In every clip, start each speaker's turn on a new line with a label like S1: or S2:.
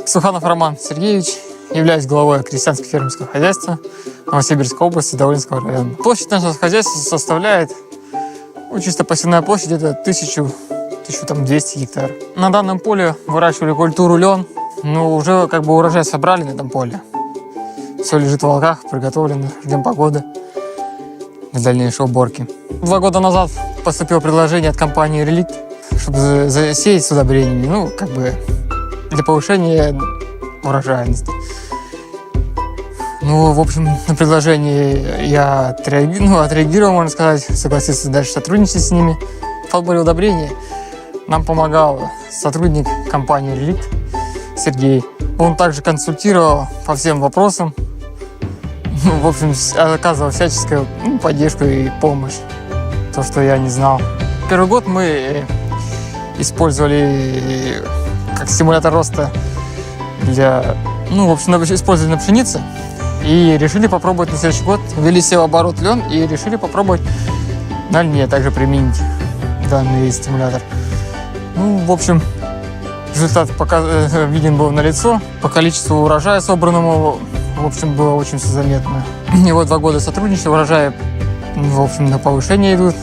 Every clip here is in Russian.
S1: Суханов Роман Сергеевич, являюсь главой крестьянско-фермерского хозяйства Новосибирской области, Долинского района. Площадь нашего хозяйства составляет, чисто посевная площадь, это 1200 гектар. На данном поле выращивали культуру лен, но уже урожай собрали на этом поле. Все лежит в волках, приготовлено, ждем погоды для дальнейшей уборки. 2 года назад поступило предложение от компании «Реликт», чтобы засеять с удобрениями, для повышения урожайности. В общем, на предложение я отреагировал, можно сказать, согласился дальше сотрудничать с ними. В подборе удобрения нам помогал сотрудник компании «Реликт» Сергей. Он также консультировал по всем вопросам, в общем, оказывал всяческую поддержку и помощь, то, что я не знал. Первый год мы использовали как стимулятор роста использовали на пшенице и решили попробовать на следующий год. Ввели севооборот лен и решили попробовать на льне также применить данный стимулятор. В общем, результат виден был налицо. По количеству урожая собранному, в общем, было очень все заметно. И 2 года сотрудничества, урожаи, в общем, на повышение идут.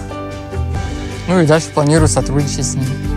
S1: И дальше планирую сотрудничать с ними.